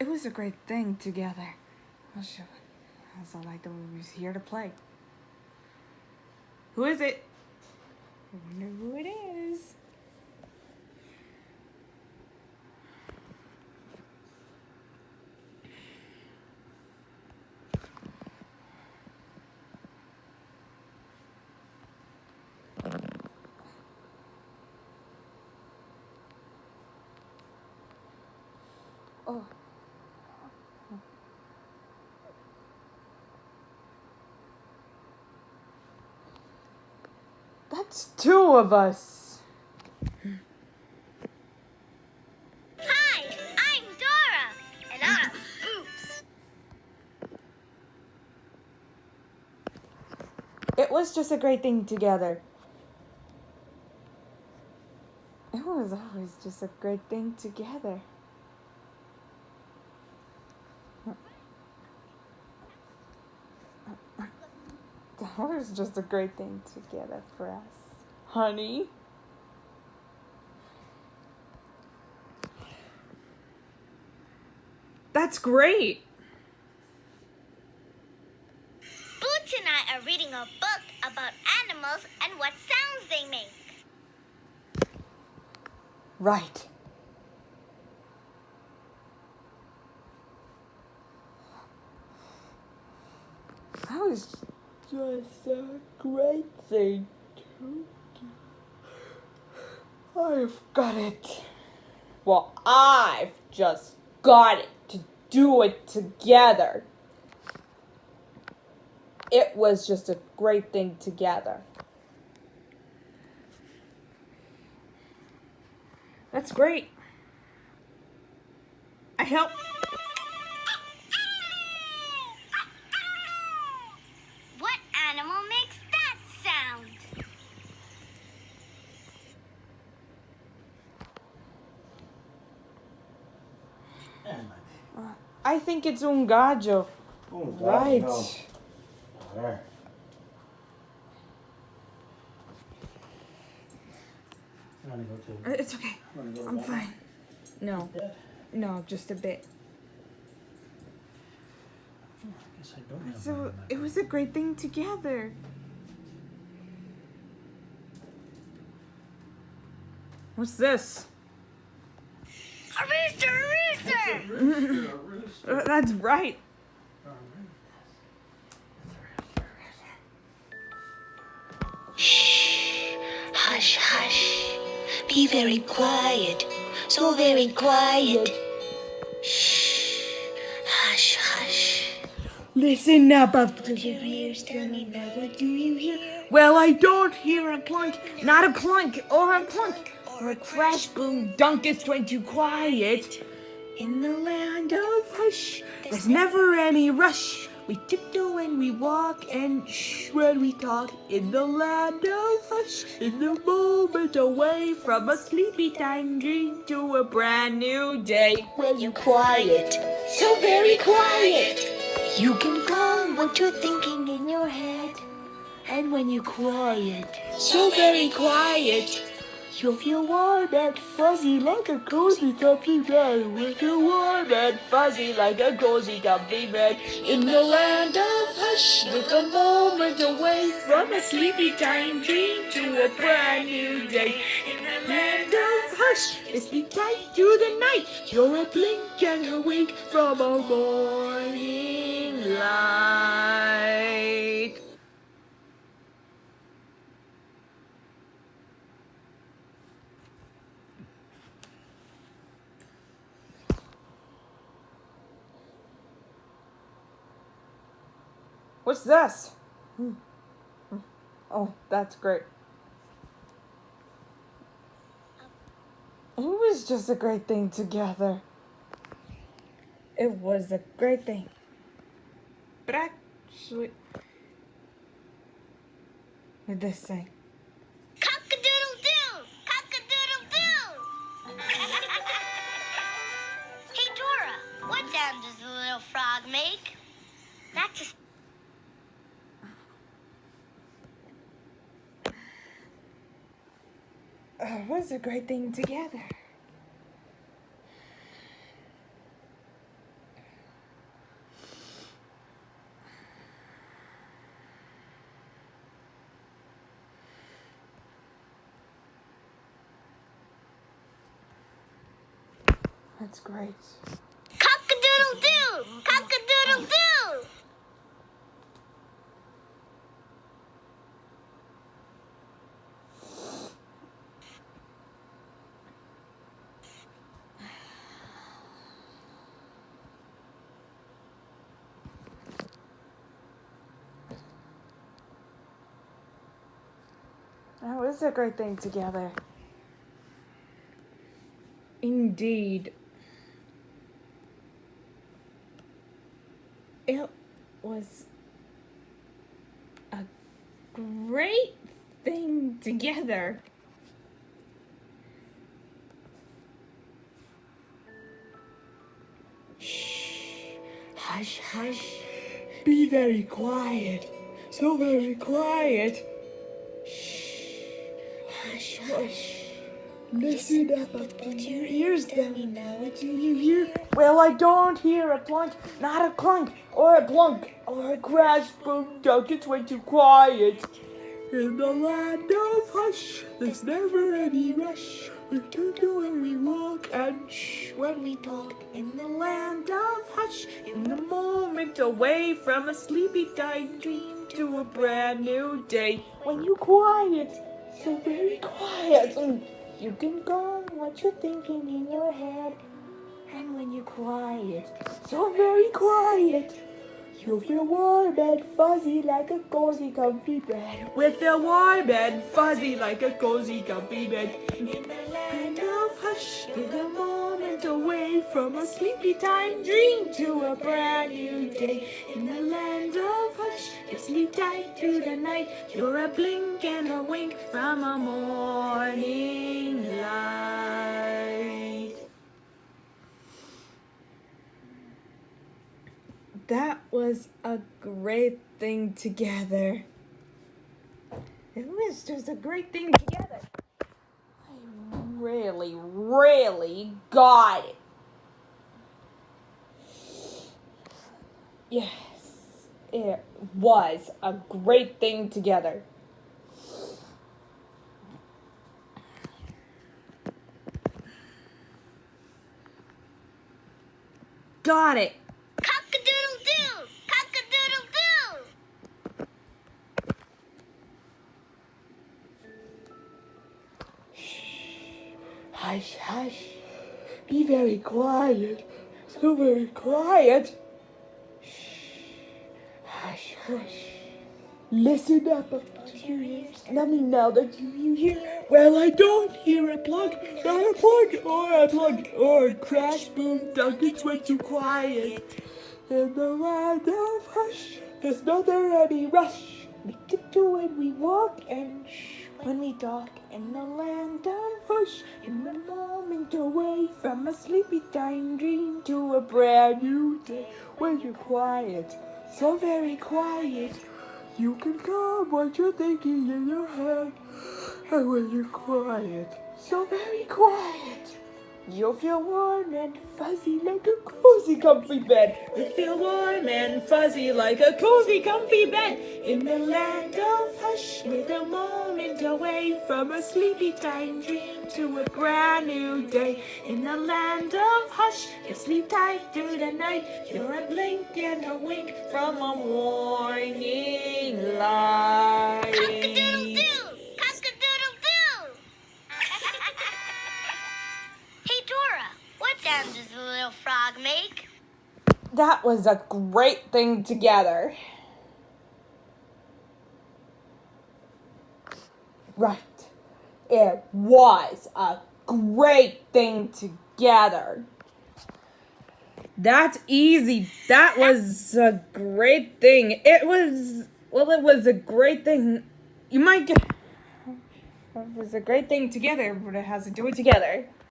It was a great thing together. That's all I thought we was here to play. Who is it? I wonder who it is. Oh. That's two of us. Hi, I'm Dora, and I'm Boots. It was just a great thing together. It was always just a great thing together. That was just a great thing together for us. Honey? That's great. Boots and I are reading a book about animals and what sounds they make. Right. That was just a great thing to do. I've got it. Well, I've just got it to do it together. It was just a great thing together. That's great. I help. What animal makes that sound? I think it's un gallo. Right. There. You wanna go to? It's okay. Wanna go to I'm bed? fine. No. Bed? No, just a bit. I guess I don't have So mine in my it was a great thing together. What's this? A rooster, a rooster! Rooster, a rooster. That's right. Shh, hush, hush. Be very quiet, so very quiet. Shh, hush, hush. Listen up, Put your ears down and now what do you hear? Well, I don't hear a clunk, not a clunk, or a clunk, or a crash, boom, dunk. It's way too quiet. In the land of hush, there's never any rush. We tiptoe when we walk and shh when we talk. In the land of hush, in the moment away from a sleepy time dream to a brand new day. When you're quiet, so very quiet. You can calm what you're thinking in your head. And when you're quiet, So very quiet. you'll feel warm and fuzzy like a cozy comfy bed. We feel warm and fuzzy like a cozy comfy bed. In the land of hush, with a moment away from a sleepy time dream to a brand new day. In the land of hush, sleep tight to the night. You're a blink and a wink from a morning light. What's this? Oh, that's great. It was just a great thing together. It was a great thing. But actually, with this thing. Cock-a-doodle-doo! Cock-a-doodle-doo! Hey, Dora, what sound does the little frog make? That's a... It was a great thing together. That's great. Cock-a-doodle-doo! Cock-a-doodle-doo! That was a great thing together. Indeed. It was a great thing together. Hush, hush. Be very quiet. So very quiet. Hush, hush. Listen up, put your ears down. Now what do you hear? Well, I don't hear a plunk, not a clunk, or a plunk, or a crash, boom, dunk. It's way too quiet. In the land of hush, there's never any rush. We turn to when we walk and shh when we talk. In the land of hush, in the moment away from a sleepy time dream to a brand new day. When you quiet, so very quiet. You can go what you're thinking in your head. And when you're quiet, So very quiet. You'll feel warm and fuzzy like a cozy comfy bed. With a warm and fuzzy like a cozy comfy bed. In the land of hush, in the moment away from a sleepy time dream to a brand new day. In the land of hush, you sleep tight through the night. You're a blink and a wink from a morning light. That was a great thing together. It was just a great thing together. I really, really got it. Yes, it was a great thing together. Got it. Cock-a-doodle-doo! Cock-a-doodle-doo! Hush, hush. Be very quiet. So very quiet. Hush, hush. Listen up, put your ears. Let me know that you hear. Well, I don't hear a plug, not a plug, or a crash, boom, dunk. It's way too quiet. In the land of hush, there's not there any rush. We tiptoe when we walk and shh when we talk. In the land of hush, in the moment away from a sleepy time dream to a brand new day. When you're quiet, so very quiet. You can calm what you're thinking in your head. And when you're quiet, so very quiet, you'll feel warm and fuzzy like a cozy comfy bed. You'll feel warm and fuzzy like a cozy comfy bed. In the land of hush, with a moment away from a sleepy time dream to a brand new day. In the land of hush, you sleep tight through the night. You're a blink and a wink from a morning light. Cock-a-doodle-doo! Cock-a-doodle-doo! Hey, Dora, what sound does the little frog make? That was a great thing together. Right. It was a great thing together. That's easy. That was a great thing. It was a great thing. You might get... It was a great thing together, but it has to do it together.